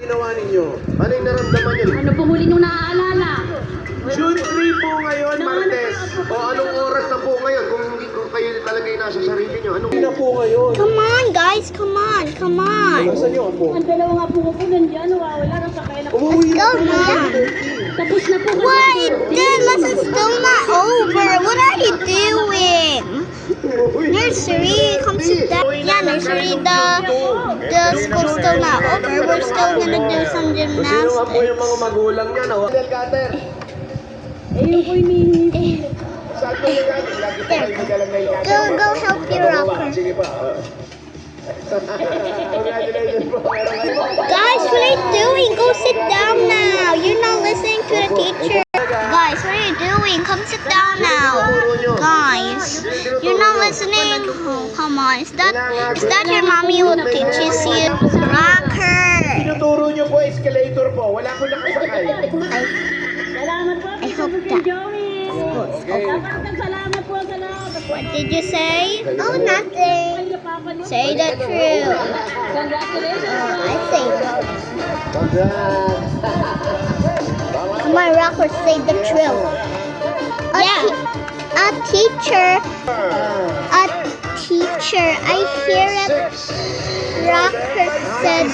ginawa ninyo? Ano yung naramdaman nyo? Ano pong huli nung naaalala? June 3 po ngayon, Martes. O anong oras na po ngayon? Kung kayo talaga yung nasa sarili nyo, anong na po ngayon? Come on, guys. Come on. Come on. Nasaan nyo po? Ang dalawa nga po ko nandiyan, nawawala ng sakay na. Umuwi Let's go, na po. Mia. Tapos na po. Wait, the lesson's still not over. What are you doing? Nursery, come sit down. Yeah, nursery, the school's still not over. We're still gonna do some Sino nga po yung gymnastics. mga magulang niya? Del Cutter. Eh, yung po yung Saan po yung natin? Lagi po kayo magalang na yung Go help your rocker. Sige pa. Congratulations po. Guys, what are you doing? Go sit down now. You're not listening to the teacher. Guys, what are you doing? Come sit down now. Guys, you're not listening. Oh, come on. Is that your mommy who teaches you? Rocker. Tinuturo nyo po escalator po. Wala po nakasakay. Salamat po. I hope that. Joey. Salamat po, salamat. What did you say? Oh, nothing. Say the truth. Congratulations. I say. Come on, Rocker, say the truth. A teacher. I hear it. Rocker said.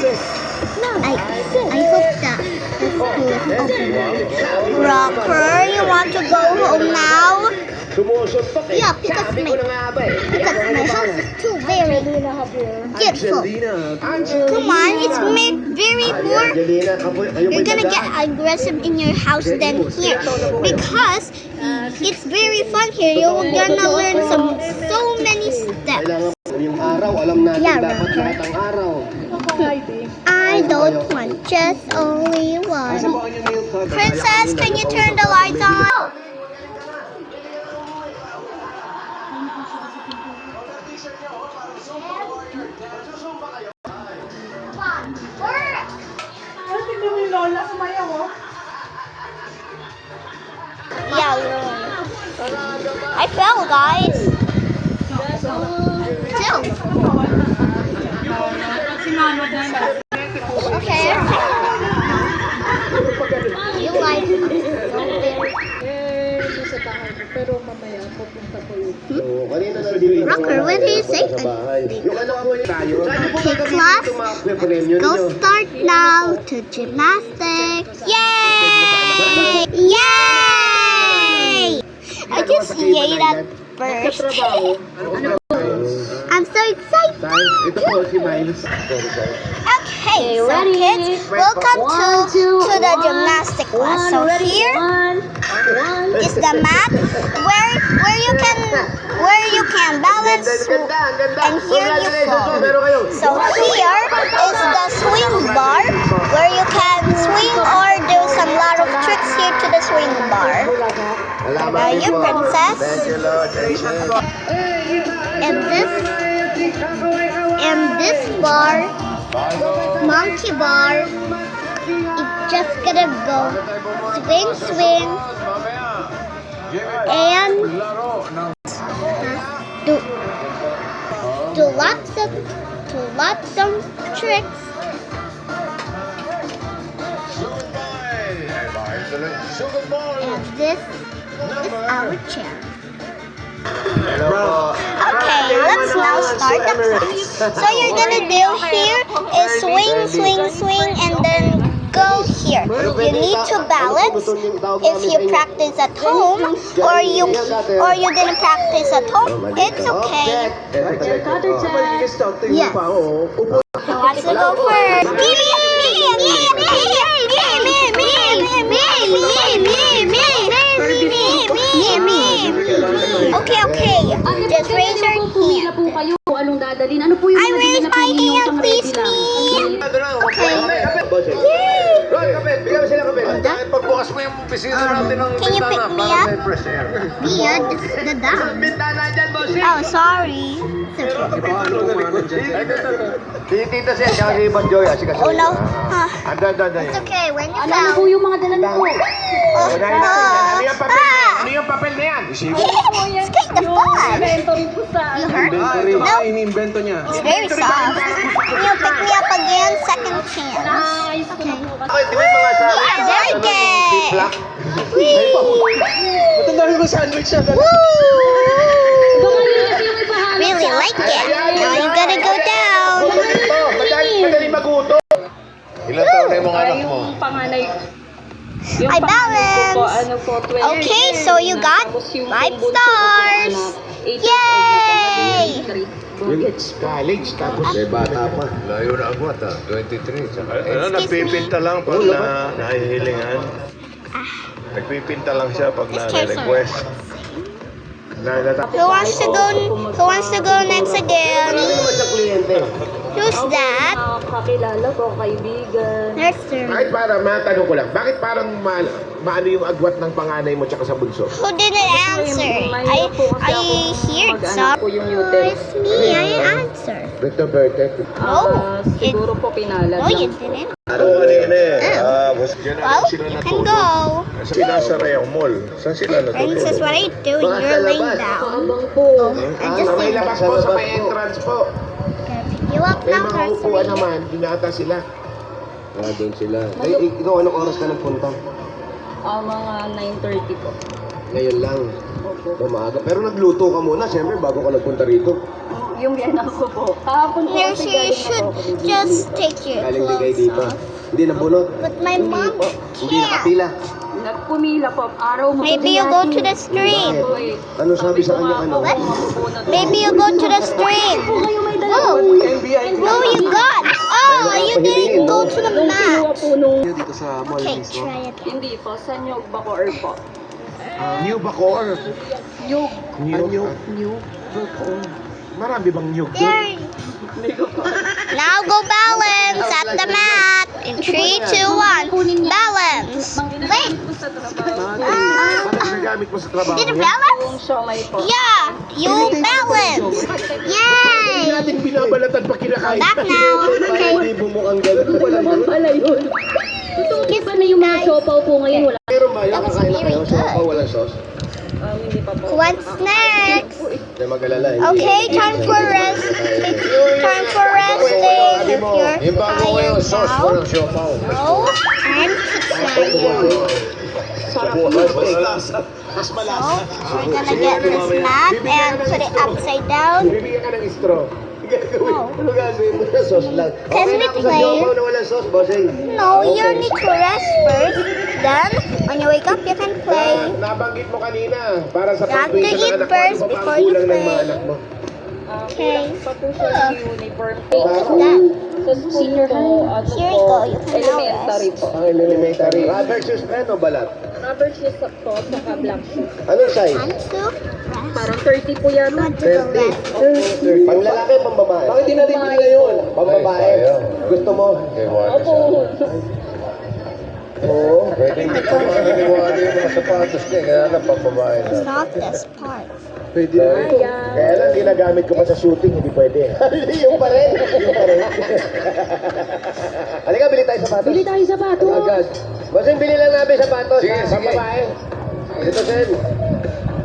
I hope that the school is open. Rocker, you want to go home now? Sumusuntok eh. Yeah, because my house is too very beautiful. Come on, it's very more. You're gonna get aggressive in your house than here because it's very fun here. You're gonna learn so many steps. Yung araw, alam natin Yeah, dapat Rocker. lahat ang araw. I don't want just only one. Princess, can you turn the lights on? Yeah, I fell, guys. Still. Okay. You like Rocker, what do you say? Okay, class, go start now to gymnastics. Yay! Yay! I just yayed at first. I'm so excited. Ito po si Miles. Okay, so kids, welcome to the gymnastic class. So here is the mat where you can balance and here you fall. So here is the swing bar where you can swing or do some lot of tricks here to the swing bar. Are you, princess? And this bar, monkey bar, it's just gonna go swing, and do lots of tricks. And this is our chair. Okay, let's now start the class. So you're gonna do here is swing, and then go here. You need to balance if you practice at home, or you're gonna practice at home. It's okay. Yes. Who wants to go first? Me. Okay. Just raise your hand. po kayo anong dadalhin? Ano po yung I raise my hand, please, me. Okay. Pagbukas mo yung pisina natin ng Can you pick me up? Mia, the dog. Bintana dyan, boss. Oh, sorry. Tita siya, siya si Bon Joy. Oh no. Huh. Anda. It's okay. When you Ano po fell. yung mga dala niyo po? Ano yung papel na yan? It's kind of fun. Inventory po sa You hurt? No. No. It's very soft. Can you pick me up again? Second chance. Nice. Okay, di ba yung mga sabi? I like it. Black. Ba't ang dami mo sandwich siya? Woo! Baka yun kasi yung ipahanap Really sa like it. Now you gotta go down. Madali maguto. Ilan taon na yung mga anak mo? Yung panganay. I balance. Po, ano po, 20 Okay, years so you na. got Tapos yung 5 bunso ko po, stars. anak, 8 years old na po, Yay! College, tapos May bata pa. Layo na agwat ah. 23. Saka Ano, nagpipinta lang pag nahihilingan. Nagpipinta lang siya pag na-request. Who wants to go next again? sa kliyente. Who's that? Kakilala ko, kaibigan. Next turn. Kahit para matanong ko lang, bakit parang maano yung agwat ng panganay mo tsaka sa bunso? Who didn't answer? I hear some. Po yung uterus. It's me. I answer. Victor Bertet. Siguro po pinalad No, you lang. didn't. Ano kanina eh? Diyan na Well, sila you can natulog. go. Sa Pinasara yung mall. Saan sila Princess, natulog? what are you doing? You're laying down. Abang po. Sa may labas po, sa may entrance po. You up May now, mga upuan Carson. naman, binata sila. doon sila. Ikaw anong oras ka nagpunta? Mga 9:30 po. Ngayon lang. Opo. Maaga. Pero nagluto ka muna, siyempre, bago ka nagpunta rito. Yung biyanan ko po. Kahapon po There, kasi she galing na should po ako dito. just take your Galing bigay clothes dito. off. Hindi nabunot. But my mom Hindi can't. nakapila. Nagpumila po. Araw mo. Maybe you go to the street. Ano sabi sa kanya ano? What? Maybe you go to the street. Oh, no, you got. Oh, you didn't go to the map. po nung Dito sa mall Okay, mismo. try it. hindi po. Sa Nyog Bacoor po. New Bacoor. Nyog. New Bacoor. Marami bang new? There. Now go balance at the mat. In 3, 2, 1. Balance. Wait. Bakit nagamit mo sa trabaho Did you niya? balance? Yung siomay po. Yeah, you balance. Hindi Yay. natin binabalatan pa kinakain. Back now. Okay. Hindi mo mukhang ganun pala yun. Pala yun. Itong iba na yung mga siopaw po ngayon. Wala. Meron ba yung That was kakain na kayo? very Sa good. walang sauce? Hindi pa po. What's next? Hindi mag-alala. Okay, time for rest. Time for resting. If you're Yung bago ko yung tired sauce, now. walang siopaw. No, I'm tired. Mas So, malasa. we're gonna get this mat and put it upside down. Bibigyan ka ng straw. No. Ano gagawin mo? Sauce lang. Can we Sa play? siopaw na walang sauce, bossing. No, you need to rest first. Then, when you wake up, you can play. Nabanggit mo kanina, para sa You have to pagtuition ng eat anak mo, first ano ba before ang you kulang ng mga play. anak mo? Okay. Pa po siya ng uniform. What's that? Sa senior po, ano Here you po, go. You can now elementary rest. po. Ang elementary. Rubber shoes pa o balat? Rubber shoes po, saka black shoes. Anong size? Time to rest. Parang 30 po yan. You want to go rest? Pang lalaki, pang babae. Bakit di natin pinila yun? Pang babae. Gusto mo? Kay Wanda Opo. siya. Oo. Pwede hindi ko makakiniwala yung mga sapatos niya. Kaya lang pambabae It's na. not this part. Pwede na. Kaya lang ginagamit ko pa sa shooting, hindi pwede. yung pa rin. Yung pa rin. Halika, bili tayo sapatos. Bili tayo sapatos. Agad. Bossing, bili lang namin sapatos. Sige, Pang sige. babae. Dito, Sen.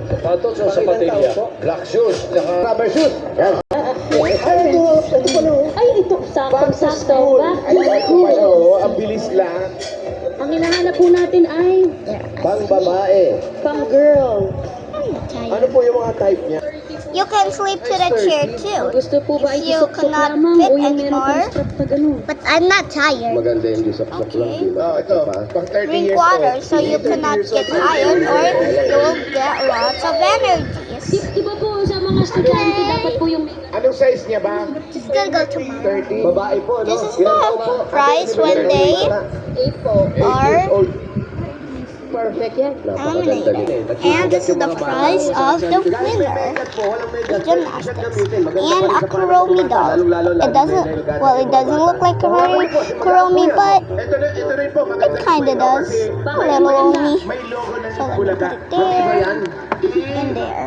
Sapatos o sapatilya? Black shoes. Tsaka Rubber shoes. Yan. Ay, ito, saktong-sakto. Ay, oo, ang bilis lang. Ang hinahanap po natin ay Pang babae. pang girl. I'm tired. Ano po yung mga type niya? You can sleep to the chair too. Gusto po ba If you itusok cannot lamang fit o yung meron anymore. pang strap na ganun? But I'm not tired. Maganda yung disap-sap lang. Okay. Di ba? Ito, pang 30 Drink years water old. so you cannot get tired or you will get lots of energies. Di ba po sa mga estudyante dapat po yung may Anong size niya ba? Just gonna go to mom. 30. Babae po, no? This is Ilan the taon po? price when they 8 po. 8 years old. Perfect yan. eliminated. And this is the price of the winner. Gymnastics. And a Kuromi doll. It doesn't, well, it doesn't look like a Kuromi, but Ito rin po, it kinda does. A little Omi. may logo ng So let me Bulaga. put it there, and there.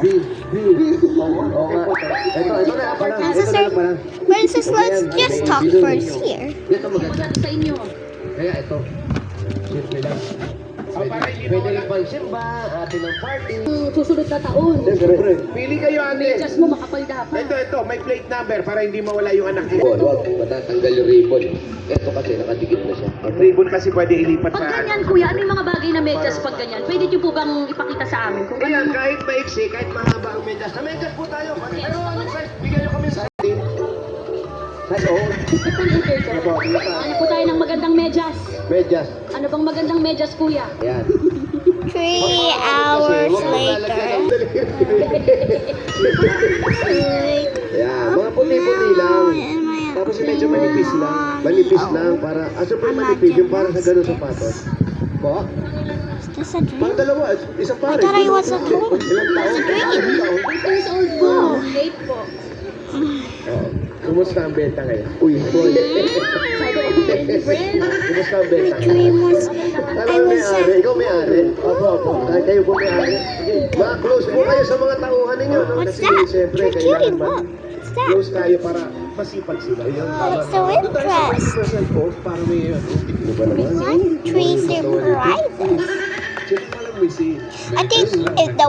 Princess, let's just talk first here. Maganda sa inyo. Kaya ito, simple lang. Pwede rin pang simba, hati ng party. Susunod na taon. Siyempre. Pili kayo, ate. Medyas mo makapal dapat. Ito, may plate number para hindi mawala yung anak mo. Huwag, matatanggal yung ribbon. Ito kasi nakadikit na siya. Ang ribbon kasi pwede ilipat Pag sa... ganyan, kuya, ano yung mga bagay na medyas pag ganyan? Pwede niyo po bang ipakita sa amin? Kung Ayan, kahit maiksi, kahit mahaba ang medyas. Sa medyas po tayo. Pero anong size? Bigyan nyo kami sa... Size O. ano po tayo ng magandang medyas? Medyas. Ano bang magandang medyas, kuya? Yan. 3 hours later. Yan. Mga puti-puti lang. Tapos medyo manipis lang. Manipis lang para... super manipis yung para sa ganun sapatos. Po? Is this a Pang dream? dalawa. Isang I pare. thought I was at home. Ilang taon? It's a dream. Ilang taon? 8 years old po. 8 po. Oo. Kumusta ang benta ngayon? Uy, boy. Friend. Kumusta ang benta ngayon? Dream was Alam mo, may-ari. Ikaw may-ari. Opo. Kahit kayo po may-ari. Mga close po kayo sa mga tauhan ninyo. No? What's Kasi that? siyempre, You're kailangan cutie, look. What's that? close tayo para masipag sila. Yun, tama. It's so Doon tayo sa interesting. 20% off para may Ano ba naman? One, three surprises. Sino pa lang may say? I think if the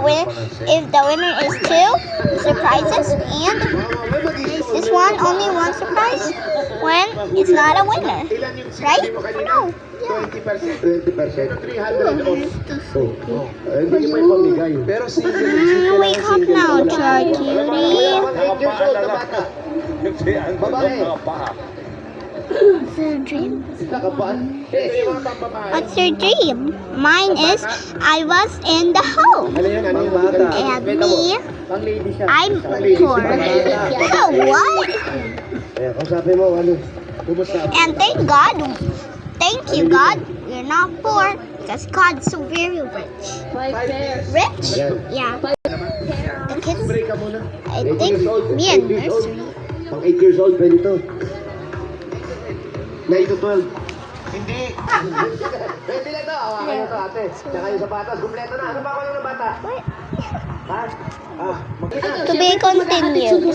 winner is 2 surprises and this one only 1 surprise, when it's not a winner, Ilan yung right? sinabi mo kanina? No. 20%. 20%. 300 off. Oh. Hindi niyo pa ipamigay. Pero single. Wake up now, Char Cutie. 8 years old na bata. Babae. What's your dream? Nakapaan? Ito yung mga pambabae. What's your dream? Mine is I was in the home. Ano yun? Ano Pang yung bata. And me, Pang lady siya. I'm poor. So what? Kaya kausapin mo, ano? Kumusta? And thank you God, we're not poor because God's so very rich. 5 pairs. Rich? Yan. Yeah. The kids, Break ka muna. I think me and nursery. Pang 8 years old, pwede to. 9 to 12. Hindi. Pwede na to. Hawakan nyo to, ate. Tsaka yung sapatos. Kumpleto na. Ano pa ako lang ng bata? What? Ha? Ah, To be continued.